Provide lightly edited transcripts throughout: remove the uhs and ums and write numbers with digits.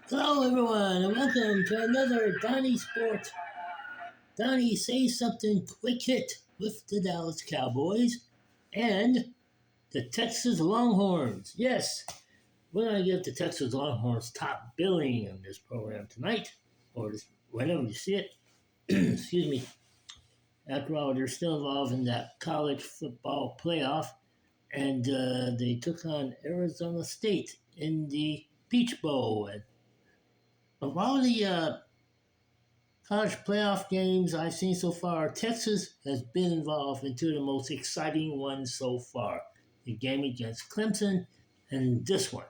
Hello, everyone, and welcome to another Donnie Sport. Donnie Say Something Quick Hit with the Dallas Cowboys and the Texas Longhorns. Yes, we're going to give the Texas Longhorns top billing in this program tonight, or whenever you see it. Excuse me. After all, they're still involved in that college football playoff, and they took on Arizona State in the Peach Bowl. And of all the college playoff games I've seen so far, Texas has been involved in two of the most exciting ones so far. The game against Clemson and this one.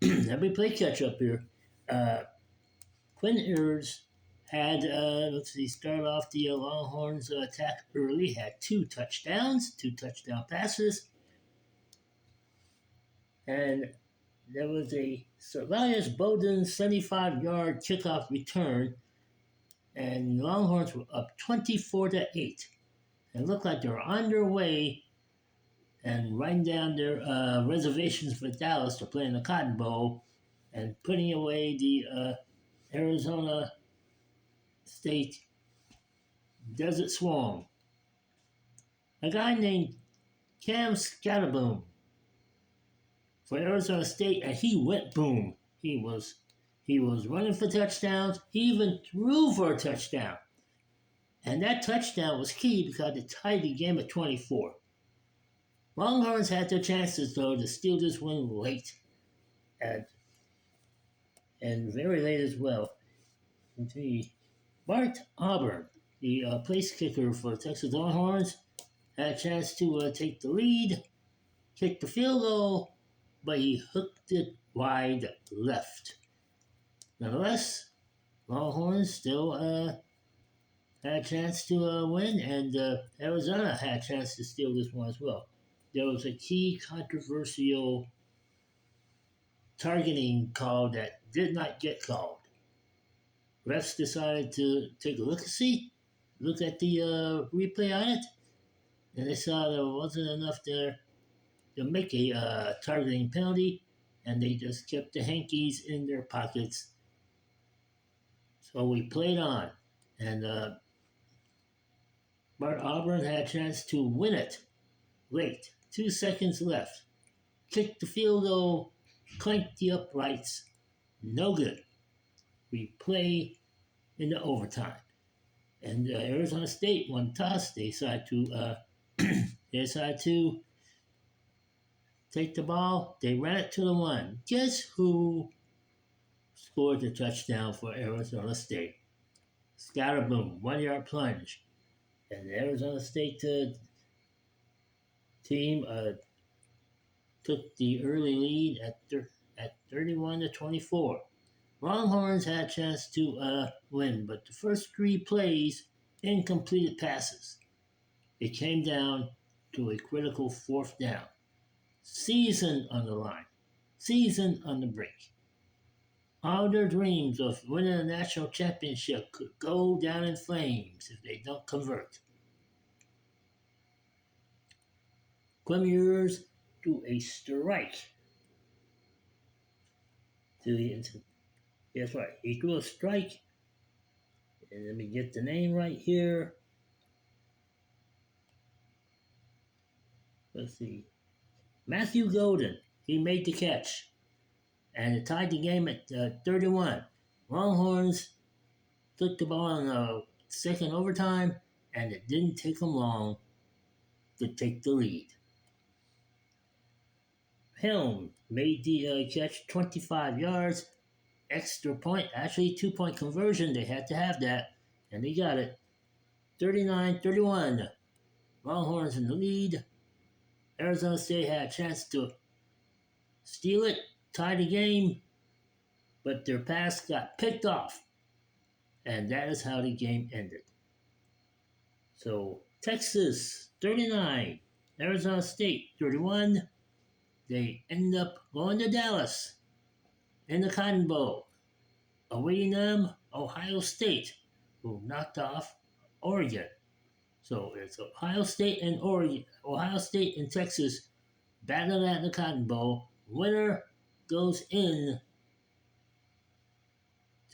Let me play catch up here. Uh, Quinn Ewers had, start off the Longhorns attack early, had two touchdown passes, and there was a Sylvius Bowden 75-yard kickoff return, and Longhorns were up 24-8. It looked like they were on their way and writing down their reservations for Dallas to play in the Cotton Bowl and putting away the Arizona State Desert Swarm. A guy named Cam Scatterboom for Arizona State, and he went boom. He was running for touchdowns. He even threw for a touchdown. And that touchdown was key because it tied the game at 24. Longhorns had their chances, though, to steal this one late, and very late as well. Bart Auburn, the place kicker for the Texas Longhorns, had a chance to take the lead, kick the field goal, but he hooked it wide left. Nonetheless, Longhorns still had a chance to win, and Arizona had a chance to steal this one as well. There was a key controversial targeting call that did not get called. Refs decided to take a look at the replay on it, and they saw there wasn't enough there to make a targeting penalty, and they just kept the hankies in their pockets. So we played on, and Bart Auburn had a chance to win it late. 2 seconds left. Kicked the field goal, clanked the uprights. No good. We play into overtime. And Arizona State won the toss. They decided to take the ball. They ran it to the one. Guess who scored the touchdown for Arizona State? Scatterboom, 1-yard plunge. And the Arizona State team took the early lead at 31-24. Longhorns had a chance to win, but the first 3 plays, incompleted passes. It came down to a critical 4th down. Season on the line. Season on the brink. All their dreams of winning a national championship could go down in flames if they don't convert. Quinn do a strike. That's right. He threw a strike. And let me get the name right here. Let's see. Matthew Golden. He made the catch. And it tied the game at 31. Longhorns took the ball in the second overtime, and it didn't take them long to take the lead. Helm made the catch, 25 yards, extra point, actually 2-point conversion. They had to have that, and they got it. 39-31. Longhorns in the lead. Arizona State had a chance to steal it, tie the game, but their pass got picked off, and that is how the game ended. So Texas 39, Arizona State 31. They end up going to Dallas in the Cotton Bowl. Awaiting them, Ohio State, who knocked off Oregon. So it's Ohio State and Oregon, Ohio State and Texas battling at the Cotton Bowl. Winner goes in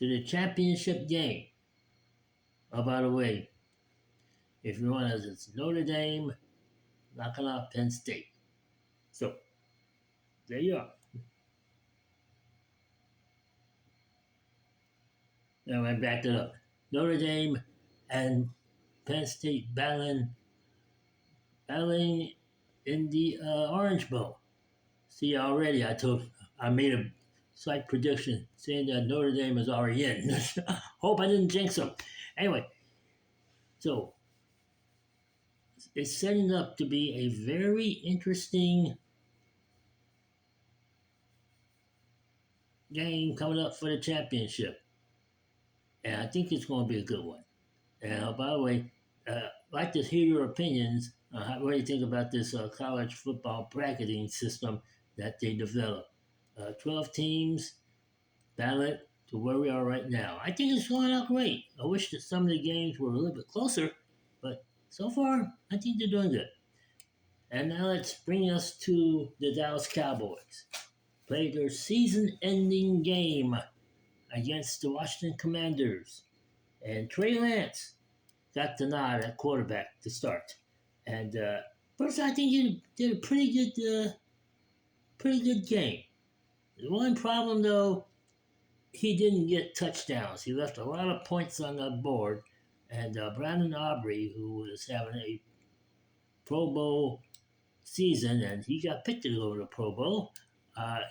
to the championship game. Oh, by the way, if you want to, it's Notre Dame knocking off Penn State. So there you are. Now I backed it up. Notre Dame and Penn State battling in the Orange Bowl. See, already I made a slight prediction saying that Notre Dame is already in. Hope I didn't jinx them. Anyway, so it's setting up to be a very interesting game coming up for the championship, and I think it's going to be a good one. And by the way, I'd like to hear your opinions on what do you think about this college football bracketing system that they developed. 12 teams ballot to where we are right now. I think it's going out great. I wish that some of the games were a little bit closer, but so far, I think they're doing good. And now let's bring us to the Dallas Cowboys. Played their season-ending game against the Washington Commanders. And Trey Lance got the nod at quarterback to start. And first, I think he did a pretty good game. The one problem, though, he didn't get touchdowns. He left a lot of points on the board. And Brandon Aubrey, who was having a Pro Bowl season, and he got picked to go to the Pro Bowl,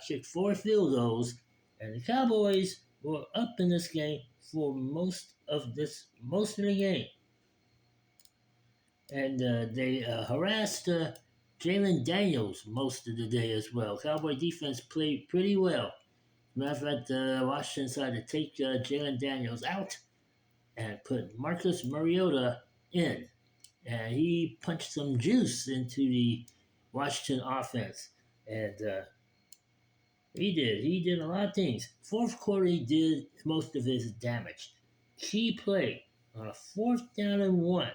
kicked 4 field goals, and the Cowboys were up in this game for most of the game. And they harassed Jalen Daniels most of the day as well. Cowboy defense played pretty well. Matter of fact, Washington decided to take Jalen Daniels out and put Marcus Mariota in. And he punched some juice into the Washington offense. And he did a lot of things. Fourth quarter, he did most of his damage. Key play on a 4th down and 1.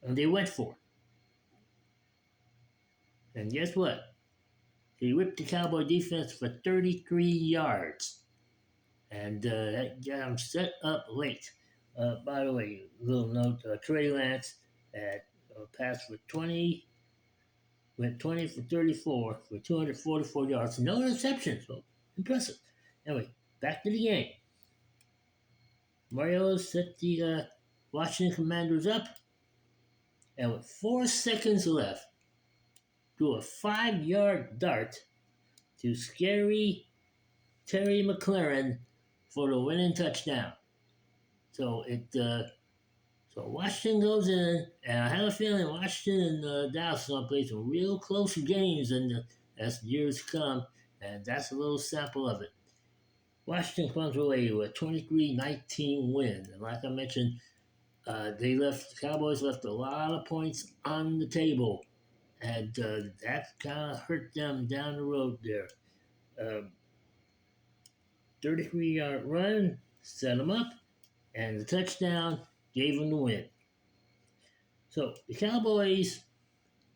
And they went for it. And guess what? He whipped the Cowboy defense for 33 yards. And that got him set up late. By the way, little note, Trey Lance had passed for 20, went 20 for 34 for 244 yards. No interceptions, so impressive. Anyway, back to the game. Mario set the Washington Commanders up, and with 4 seconds left, threw a 5-yard dart to scary Terry McLaurin for the winning touchdown. So Washington goes in, and I have a feeling Washington and Dallas are going to play some real close games as years come, and that's a little sample of it. Washington comes away with a 23-19 win, and like I mentioned, the Cowboys left a lot of points on the table, and that kind of hurt them down the road there. 33-yard run set them up, and the touchdown gave them the win. So the Cowboys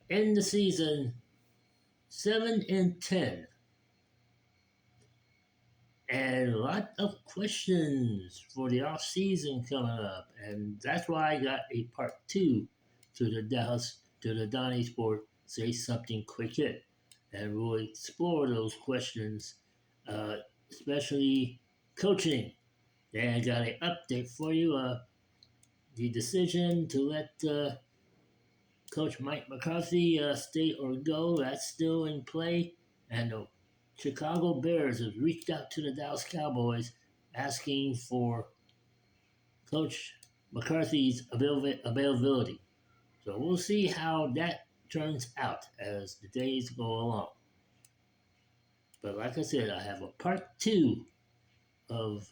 end the season 7-10. And a lot of questions for the off-season coming up. And that's why I got a part 2 to the Donnie Sport Say Something Quick Hit. And we'll explore those questions, especially coaching. And I got an update for you. The decision to let Coach Mike McCarthy stay or go, that's still in play. And the Chicago Bears have reached out to the Dallas Cowboys asking for Coach McCarthy's availability. So we'll see how that turns out as the days go along. But like I said, I have a part 2 of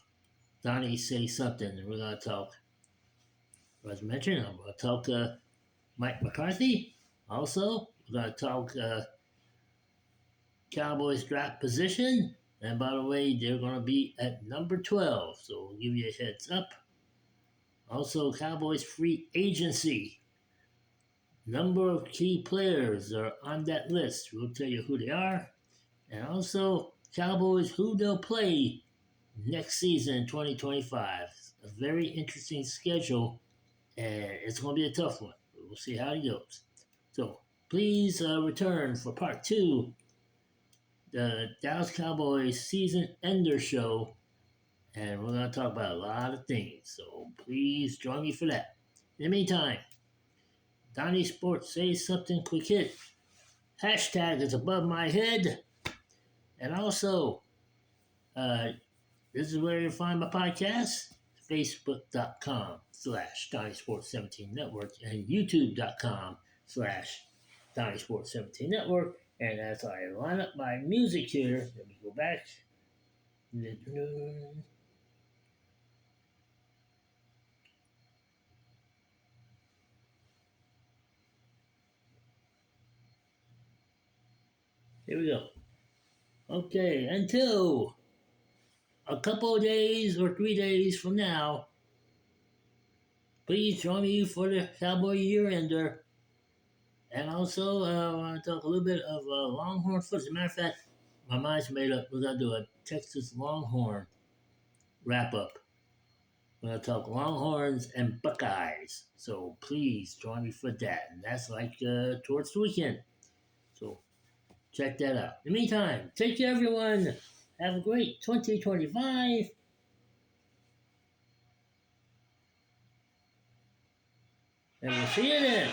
Donnie Say Something, and we're going to talk, as mentioned, I'm going to talk Mike McCarthy. Also, we're going to talk Cowboys draft position. And by the way, they're going to be at number 12, so we'll give you a heads up. Also, Cowboys free agency. Number of key players are on that list. We'll tell you who they are. And also, Cowboys, who they'll play next season, 2025. A very interesting schedule, and it's going to be a tough one. We'll see how it goes. So please return for part two, the Dallas Cowboys season ender show, and we're going to talk about a lot of things. So please join me for that. In the meantime, Donnie Sports, say something quick hit. Hashtag is above my head. And also, this is where you find my podcast, facebook.com/Donnie Sports 17 Network and youtube.com/Donnie Sports 17 Network. And as I line up my music here, let me go back. Here we go. Okay, until a couple of days or 3 days from now, please join me for the Cowboy Year Ender. And also, I want to talk a little bit of Longhorn football. As a matter of fact, my mind's made up. We're going to do a Texas Longhorn wrap up. We're going to talk Longhorns and Buckeyes. So please join me for that. And that's like towards the weekend. So check that out. In the meantime, take care, everyone. Have a great 2025. And we'll see you then.